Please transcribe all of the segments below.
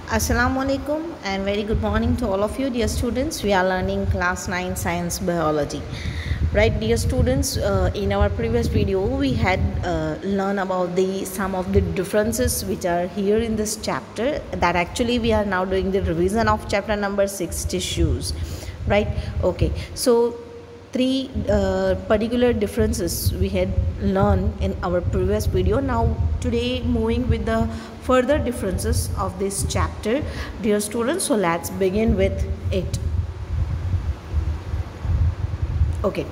Assalamu alaikum and very good morning to all of you, dear students. We are learning class 9 science biology. Right, dear students, in our previous video we had learned about some of the differences which are here in this chapter. That actually we are now doing the revision of chapter number 6, tissues. Right, okay, so three particular differences we had learned in our previous video. Now today moving with the further differences of this chapter, dear students. So let's begin with it. Okay,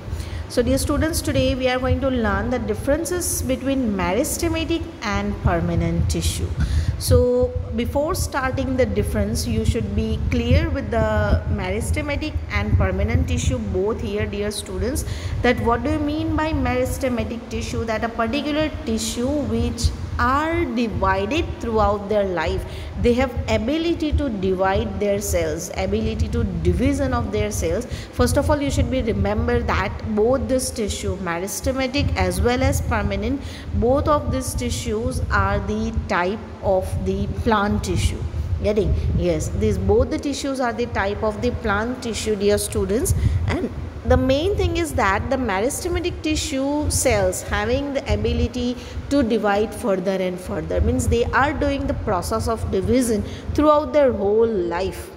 so dear students, today we are going to learn the differences between meristematic and permanent tissue. So before starting the difference, you should be clear with the meristematic and permanent tissue both here, dear students. That what do you mean by meristematic tissue? That a particular tissue which are divided throughout their life, they have ability to divide their cells, ability to division of their cells. First of all, you should be remember that both this tissue, meristematic as well as permanent, both of these tissues are the type of the plant tissue. Getting? Yes, these both the tissues are the type of the plant tissue, dear students. And the main thing is that the meristematic tissue cells having the ability to divide further and further, means they are doing the process of division throughout their whole life,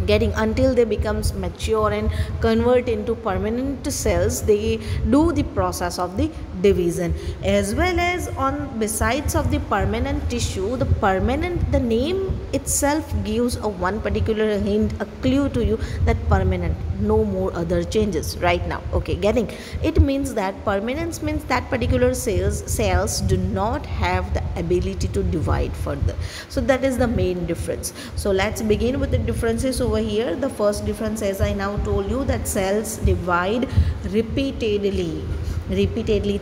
getting until they becomes mature and convert into permanent cells. They do the process of the division. As well as on besides of the permanent tissue, the name itself gives a one particular hint, a clue to you that permanent, no more other changes right now. Okay, getting it means that permanence means that particular cells do not have the ability to divide further. So that is the main difference. So let's begin with the differences over here. The first difference, as I now told you, that cells divide repeatedly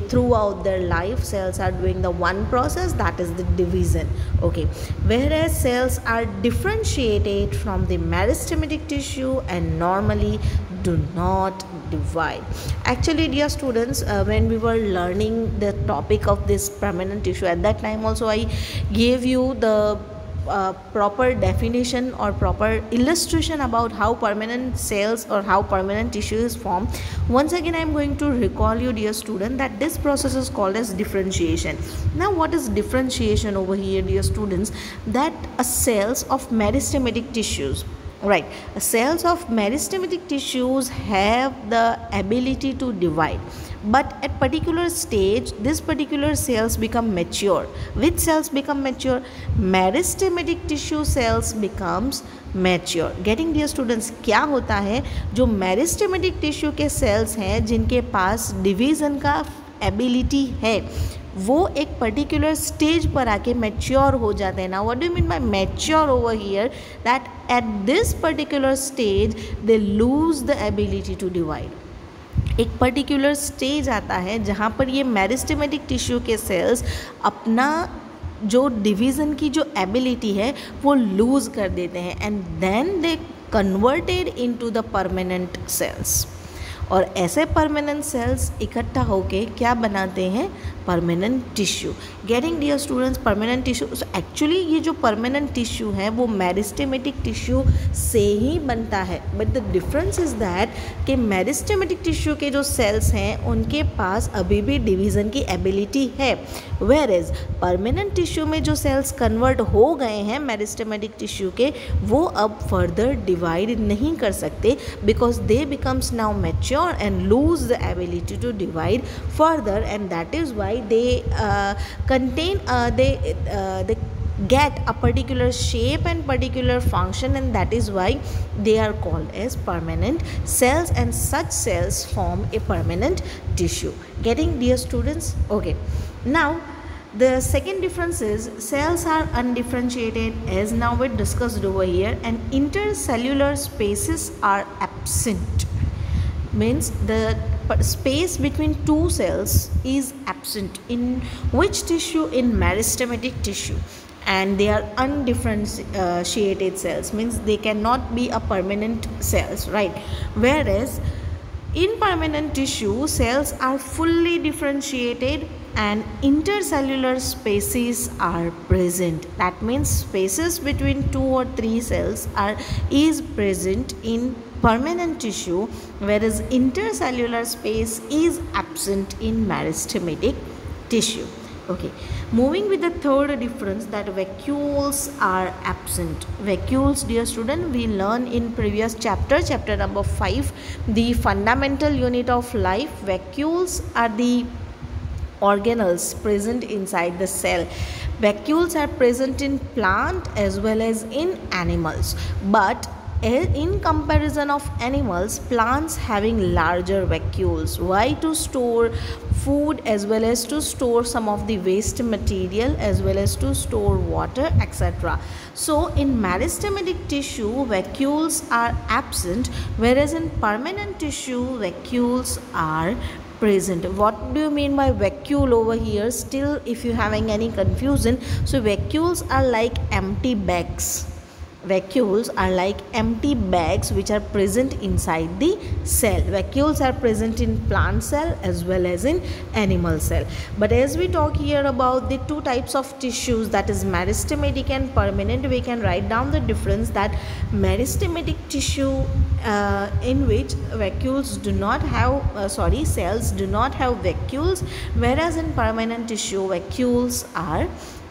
throughout their life. Cells are doing the one process, that is the division. Okay, whereas cells are differentiated from the meristematic tissue and normally do not divide. Actually, dear students, when we were learning the topic of this permanent tissue, at that time also I gave you the proper definition or proper illustration about how permanent cells or how permanent tissue is formed. Once again I am going to recall you, dear student, that this process is called as differentiation. Now what is differentiation over here, dear students? That cells of meristematic tissues, right, cells of meristematic tissues have the ability to divide, but at particular stage this particular cells become mature. Which cells become mature? Meristematic tissue cells becomes mature. Getting, dear students, क्या होता है, जो meristematic tissue के cells हैं जिनके पास division का ability है, वो एक पर्टिकुलर स्टेज पर आके मैच्योर हो जाते हैं. ना what do you mean by mature over here? That at this particular stage they lose the ability to divide. एक पर्टिकुलर स्टेज आता है जहाँ पर ये मेरिस्टेमेटिक टिश्यू के सेल्स अपना जो डिवीज़न की जो एबिलिटी है वो लूज़ कर देते हैं and then they converted into the permanent cells. और ऐसे परमानेंट सेल्स इकट्ठा होके क्या बनाते हैं? Permanent tissue. Getting, dear students, permanent tissue. Actually ये जो परमानेंट टिश्यू है वो मेरिस्टेमेटिक टिश्यू से ही बनता है, but the difference is that कि मेरिस्टेमेटिक टिश्यू के जो सेल्स हैं उनके पास अभी भी डिवीज़न की एबिलिटी है, वेयर एज परमानेंट टिश्यू में जो सेल्स कन्वर्ट हो गए हैं मेरिस्टेमेटिक टिश्यू के, वो अब फर्दर डिवाइड नहीं कर सकते because they becomes now mature and lose the ability to divide further, and that is why they get a particular shape and particular function, and that is why they are called as permanent cells, and such cells form a permanent tissue. Getting, dear students? Okay, now the second difference is cells are undifferentiated, as now we discussed over here, and intercellular spaces are absent. Means the space between two cells is absent. In which tissue? In meristematic tissue. And they are undifferentiated cells, means they cannot be a permanent cells, right? Whereas in permanent tissue, cells are fully differentiated and intercellular spaces are present. That means spaces between 2 or 3 cells is present in permanent tissue, whereas intercellular space is absent in meristematic tissue. Okay, moving with the third difference, that vacuoles are absent. Vacuoles, dear student, we learn in previous chapter number 5, the fundamental unit of life. Vacuoles are the organelles present inside the cell. Vacuoles are present in plant as well as in animals, but in comparison of animals, plants having larger vacuoles. Why? To store food as well as to store some of the waste material as well as to store water, etc. So in meristematic tissue, vacuoles are absent, whereas in permanent tissue, vacuoles are present. What do you mean by vacuole over here? Still, if you having any confusion, so vacuoles are like empty bags. Vacuoles are like empty bags which are present inside the cell. Vacuoles are present in plant cell as well as in animal cell. But as we talk here about the two types of tissues, that is meristematic and permanent, we can write down the difference that meristematic tissue in which vacuoles do not have cells do not have vacuoles, whereas in permanent tissue vacuoles are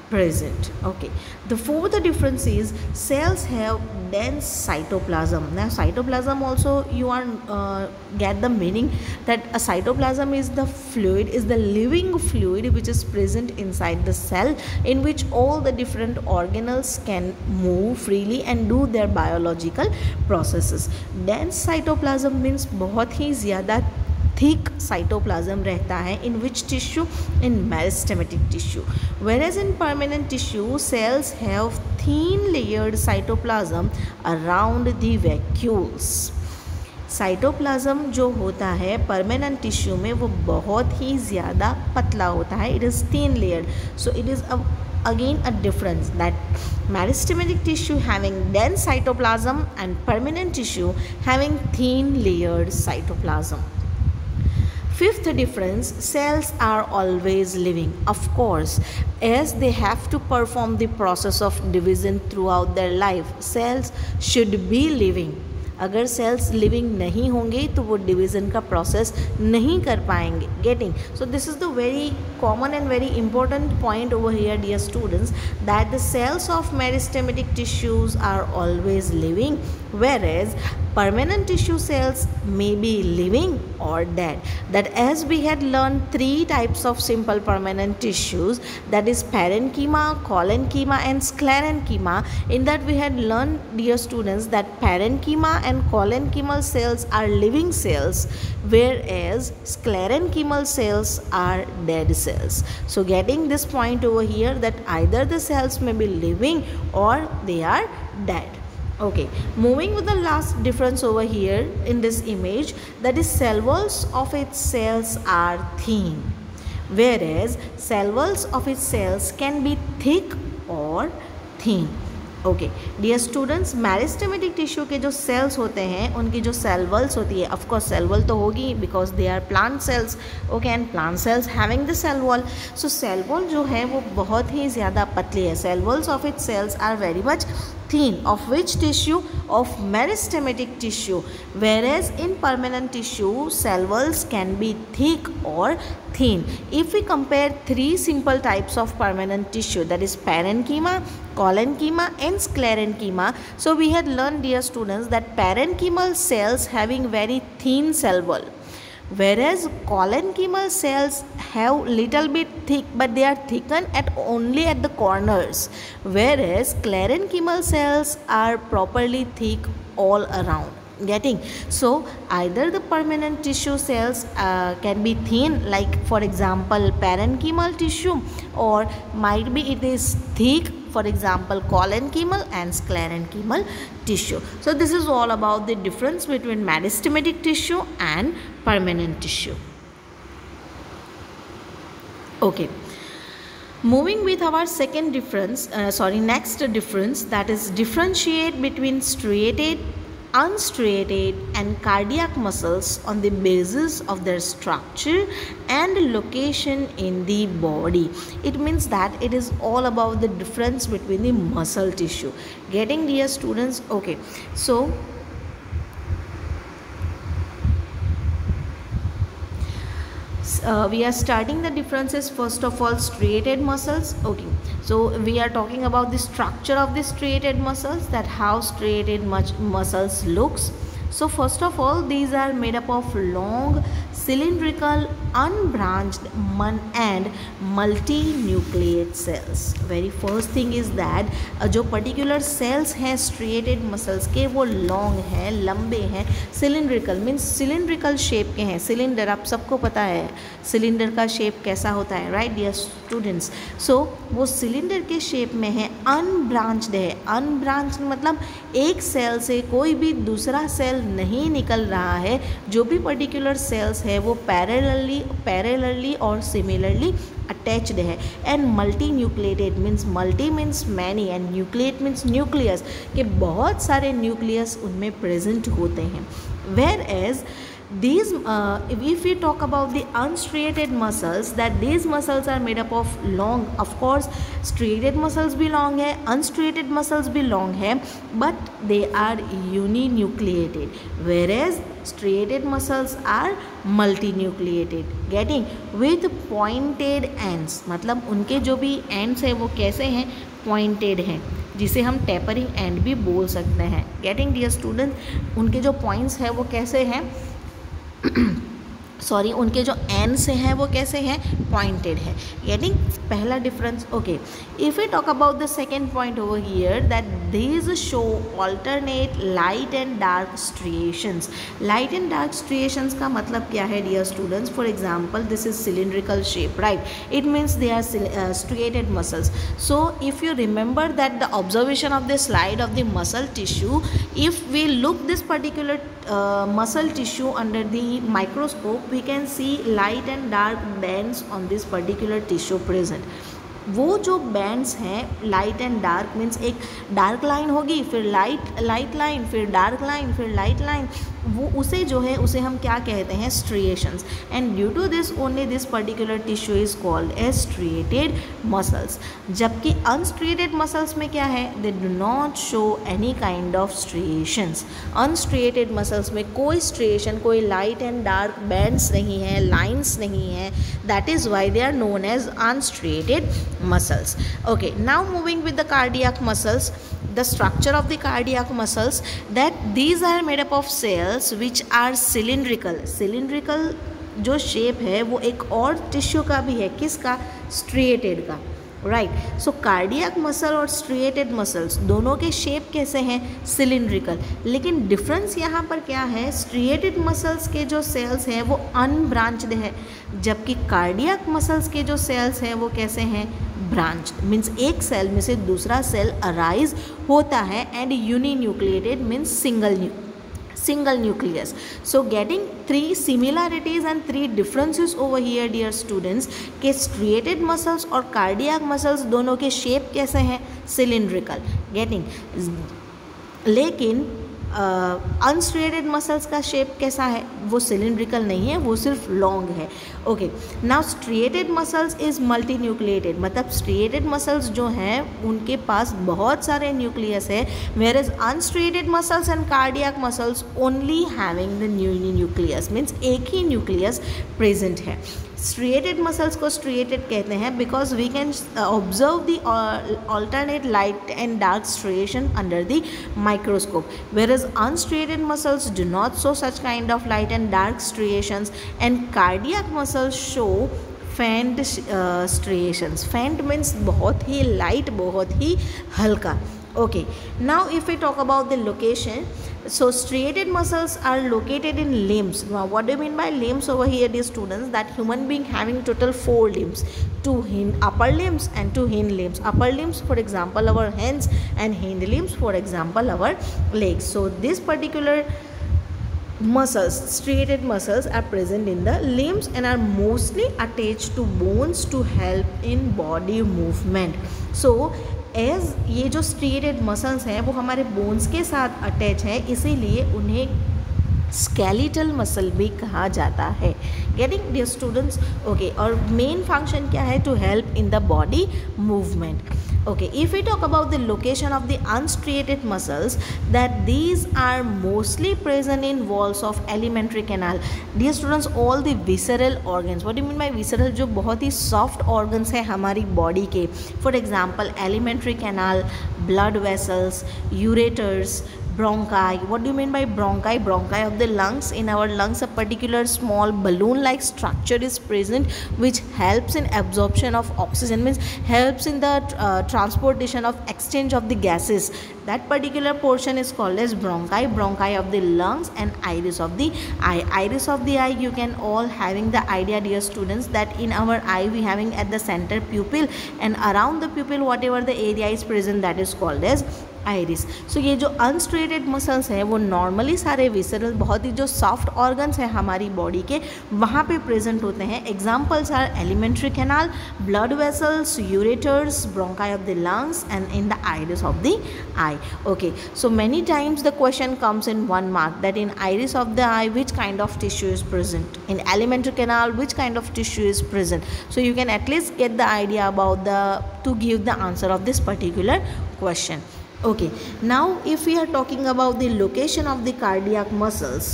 present. Okay, the fourth difference is cells have dense cytoplasm. Now cytoplasm also you are get the meaning that a cytoplasm is the fluid, is the living fluid which is present inside the cell, in which all the different organelles can move freely and do their biological processes. Dense cytoplasm means बहुत ही ज़्यादा thick cytoplasm रहता है. In which tissue? In meristematic tissue. Whereas in permanent tissue, cells have thin layered cytoplasm around the vacuoles. Cytoplasm जो होता है permanent tissue में वो बहुत ही ज़्यादा पतला होता है. It is thin layered. So it is again a difference that meristematic tissue having dense cytoplasm and permanent tissue having thin layered cytoplasm. Fifth difference, cells are always living. Of course, as they have to perform the process of division throughout their life, cells should be living. अगर cells living नहीं होंगे तो वो division का process नहीं कर पाएंगे. Getting? So this is the very common and very important point over here, dear students, that the cells of meristematic tissues are always living, whereas permanent tissue cells may be living or dead. That as we had learned 3 types of simple permanent tissues, that is parenchyma, collenchyma and sclerenchyma. In that we had learned, dear students, that parenchyma and collenchymal cells are living cells, whereas sclerenchymal cells are dead cells. So getting this point over here, that either the cells may be living or they are dead. Okay, moving with the last difference over here in this image, that is cell walls of its cells are thin, whereas cell walls of its cells can be thick or thin. Okay dear students, meristematic tissue के जो sales होते हैं उनकी जो cell walls होती है, of course cell wall तो होगी because they are plant cells. Okay, and plant cells having the cell wall. So cell wall जो है वो बहुत ही ज़्यादा पतली है. Cell walls of it cells are very much thin. Of which tissue? Of meristematic tissue. Whereas in permanent tissue, cell walls can be thick or thin. If we compare 3 simple types of permanent tissue, that is parenchyma, collenchyma and sclerenchyma. So we had learned, dear students, that parenchymal cells having very thin cell wall, whereas collenchymal cells have little bit thick, but they are thickened only at the corners, whereas sclerenchymal cells are properly thick all around. Getting? So either the permanent tissue cells can be thin, like for example parenchymal tissue, or might be it is thick, for example collenchymal and sclerenchymal tissue. So this is all about the difference between meristematic tissue and permanent tissue. Okay, moving with our second difference, next difference, that is differentiate between striated unstriated and cardiac muscles on the basis of their structure and location in the body. It means that it is all about the difference between the muscle tissue. Getting, dear students? Okay, so we are starting the differences. First of all, striated muscles. Okay, so we are talking about the structure of the striated muscles, that how striated muscles looks. So first of all, these are made up of long cylindrical unbranched and multinucleate cells. Very first thing is that जो particular cells हैं striated muscles के, वो long हैं, लंबे हैं. cylindrical means cylindrical shape के हैं. cylinder आप सबको पता है cylinder का shape कैसा होता है, right dear students? so वो cylinder के shape में है. unbranched है. unbranched मतलब एक cell से कोई भी दूसरा cell नहीं निकल रहा है. जो भी particular cells है वो पैरेलली और सिमिलरली अटैच्ड है. And multi nucleated means, multi means many and nucleate means nucleus, के बहुत सारे न्यूक्लियस उनमें प्रेजेंट होते हैं. Whereas these if we talk about the unstriated muscles, that these muscles are made up of long, of course striated muscles भी long है, unstriated muscles भी long है, but they are uninucleated, whereas striated muscles are multinucleated. Getting? With pointed ends, मतलब उनके जो भी ends है वो कैसे हैं? पॉइंटेड हैं, जिसे हम टेपरिंग एंड भी बोल सकते हैं. Getting, dear student? उनके जो पॉइंट्स हैं वो कैसे हैं? सॉरी, उनके जो एंड से हैं वो कैसे हैं? पॉइंटेड है. गेटिंग? पहला difference. Okay, if we talk about the second point over here, that these show alternate light and dark striations. Light and dark striations का मतलब क्या है, dear students? For example, this is cylindrical shape, right? It means they are striated muscles. So if you remember that the observation of the slide of the muscle tissue, if we look this particular muscle tissue under the microscope, we can see light and dark bands on this particular tissue present. वो जो bands हैं light and dark means, एक dark line होगी, फिर light line, फिर dark line, फिर light line, वो उसे जो है उसे हम क्या कहते हैं? Striations. And due to this only this particular tissue is called as striated muscles. जबकि अनस्ट्रिएटेड मसल्स में क्या है? They do not show any kind of striations. Unstriated muscles में कोई स्ट्रिएशन, कोई लाइट एंड डार्क बैंड्स नहीं है, lines नहीं है. That is why they are known as unstriated muscles. Okay, now moving with the cardiac muscles, the structure of the cardiac muscles, that these are made up of cells which are cylindrical. cylindrical जो shape है वो एक और tissue का भी है. किसका? striated का, राइट? सो कार्डियक मसल और स्ट्रिएटेड मसल्स दोनों के शेप कैसे हैं? सिलिंड्रिकल. लेकिन डिफरेंस यहाँ पर क्या है? स्ट्रिएटेड मसल्स के जो सेल्स हैं वो अनब्रांच्ड है, जबकि कार्डियक मसल्स के जो सेल्स हैं वो कैसे हैं? ब्रांच्ड. मीन्स एक सेल में से दूसरा सेल अराइज होता है. And uninucleated means single nucleus. So getting 3 similarities and 3 differences over here, dear students, के striated muscles और cardiac muscles दोनों के shape कैसे हैं? cylindrical. Getting? लेकिन अनस्ट्रिएटेड मसल्स का शेप कैसा है? वो सिलिंड्रिकल नहीं है, वो सिर्फ लॉन्ग है. Okay, now striated muscles is multi nucleated, मतलब स्ट्रिएटेड मसल्स जो हैं उनके पास बहुत सारे न्यूक्लियस है, whereas unstriated muscles and cardiac muscles only having the nucleus, means एक ही न्यूक्लियस प्रेजेंट है. स्ट्रिएटेड मसल्स को स्ट्रिएटेड कहते हैं because we can observe the alternate light and dark striation under the microscope, whereas unstriated muscles do not show such kind of light and dark striations, and cardiac muscles show faint striations. Faint means बहुत ही light, बहुत ही हल्का. Okay, now if we talk about the location, so striated muscles are located in limbs. Now what do you mean by limbs over here, dear students? That human being having total 4 limbs, 2 upper limbs and 2 hind limbs. Upper limbs, for example, our hands, and hind limbs, for example, our legs. So this particular muscles, striated muscles, are present in the limbs and are mostly attached to bones to help in body movement. So as ये जो striated muscles हैं वो हमारे bones के साथ attach है, इसीलिए उन्हें स्केलेटल मसल भी कहा जाता है। Getting dear students? ओके, और मेन फंक्शन क्या है? To help in the body movement. Okay, if we talk about the location of the unstriated muscles, that these are mostly present in walls of alimentary canal. Dear students, all the visceral organs, what do you mean by visceral? जो बहुत ही soft organs है हमारी body के, for example alimentary canal, blood vessels, ureters, bronchi. What do you mean by bronchi? Bronchi of the lungs. In our lungs a particular small balloon like structure is present which helps in absorption of oxygen, means helps in the transportation of exchange of the gases. That particular portion is called as bronchi. Bronchi of the lungs and iris of the eye. Iris of the eye, you can all having the idea dear students that in our eye we having at the center pupil, and around the pupil whatever the area is present that is called as iris. So ये जो unstriated muscles हैं वो normally सारे visceral, बहुत ही जो soft organs हैं हमारी body के, वहाँ पे प्रेजेंट होते हैं। Examples are alimentary canal, blood vessels, ureters, bronchi of the lungs and in the iris of the eye. Okay, so many times the question comes in one mark that in iris of the eye which kind of tissue is present, in alimentary canal which kind of tissue is present. So you can at least get the idea about to give the answer of this particular question. Okay, now if we are talking about the location of the cardiac muscles,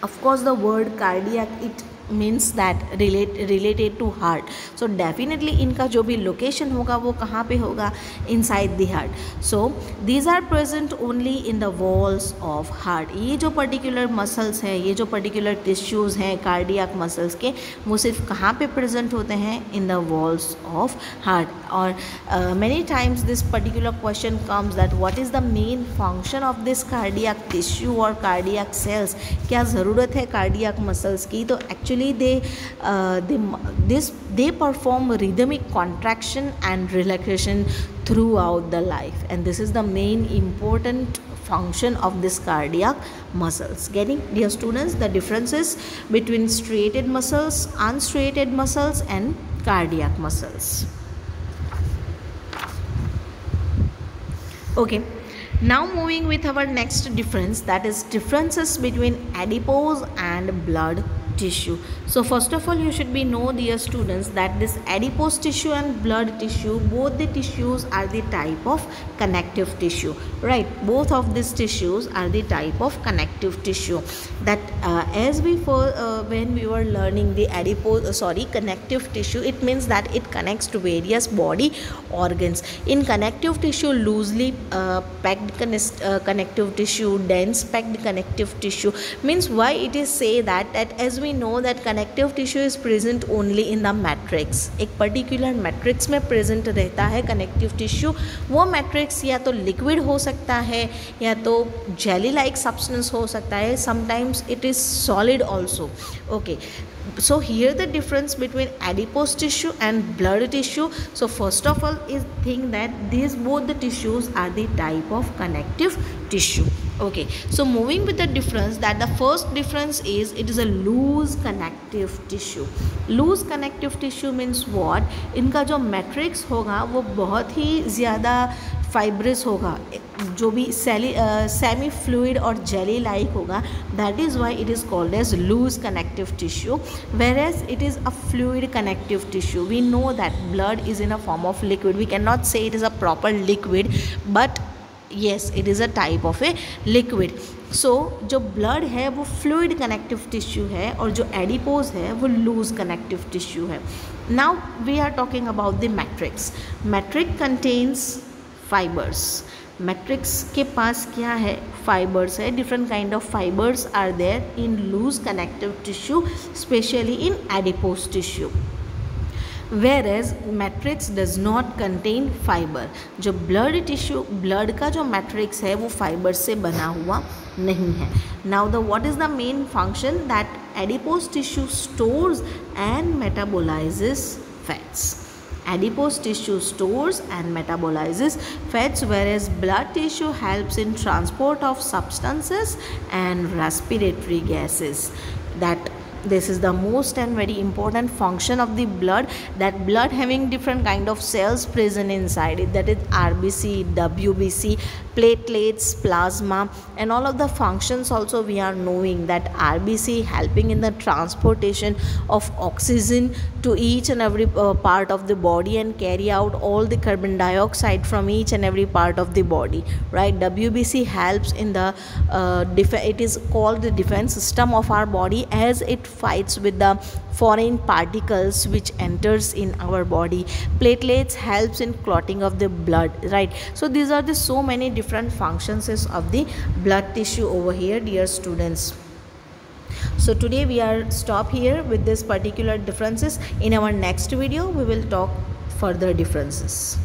of course the word cardiac, it means that related to heart. So definitely इनका जो भी location होगा वो कहाँ पे होगा? Inside the heart. So these are present only in the walls of heart. ये जो particular muscles हैं, ये जो particular tissues हैं cardiac muscles के, वो सिर्फ कहाँ पे present होते हैं? In the walls of heart. और many times this particular question comes that what is the main function of this cardiac tissue or cardiac cells? क्या ज़रूरत है cardiac muscles की? तो actually they perform rhythmic contraction and relaxation throughout the life, and this is the main important function of this cardiac muscles. Getting dear students the differences between striated muscles, unstriated muscles and cardiac muscles. Okay, now moving with our next difference, that is differences between adipose and blood tissue. So first of all you should be know dear students that this adipose tissue and blood tissue, both the tissues are the type of connective tissue, right? Both of these tissues are the type of connective tissue. That as before when we were learning the connective tissue, it means that it connects to various body organs. In connective tissue, loosely packed connective tissue, dense packed connective tissue, means why it is say that as we know that connective tissue is present only in the matrix. एक particular matrix में present रहता है connective tissue. वो matrix या तो liquid हो सकता है या तो jelly like substance हो सकता है. Sometimes it is solid also. Okay, so here the difference between adipose tissue and blood tissue. So first of all is think that these both the tissues are the type of connective tissue. Okay, so moving with the difference, that the first difference is it is a loose connective tissue. Loose connective tissue means what? इनका जो matrix होगा वो बहुत ही ज़्यादा fibrous होगा, जो भी सेमी फ्लूइड और जेली लाइक होगा. That is why it is called as loose connective tissue, whereas it is a fluid connective tissue. We know that blood is in a form of liquid. We can not say it is a proper liquid, but yes it is a type of a liquid. So जो blood है वो fluid connective tissue है और जो adipose है वो loose connective tissue है. Now we are talking about the matrix. Matrix contains fibers. Matrix के पास क्या है? Fibers है. Different kind of fibers are there in loose connective tissue, especially in adipose tissue. Whereas matrix does not contain fiber. जो blood tissue, blood का जो matrix है वो fiber से बना हुआ नहीं है. Now the what is the main function? That adipose tissue stores and metabolizes fats. Adipose tissue stores and metabolizes fats, whereas blood tissue helps in transport of substances and respiratory gases. That this is the most and very important function of the blood, that blood having different kind of cells present inside it, that is RBC, WBC, platelets, plasma, and all of the functions also we are knowing, that RBC helping in the transportation of oxygen to each and every part of the body and carry out all the carbon dioxide from each and every part of the body, right? WBC helps in the it is called the defense system of our body, as it fights with the foreign particles which enters in our body. Platelets helps in clotting of the blood, right? So these are the so many different functions of the blood tissue over here, dear students. So today we are stop here with this particular differences. In our next video we will talk further differences.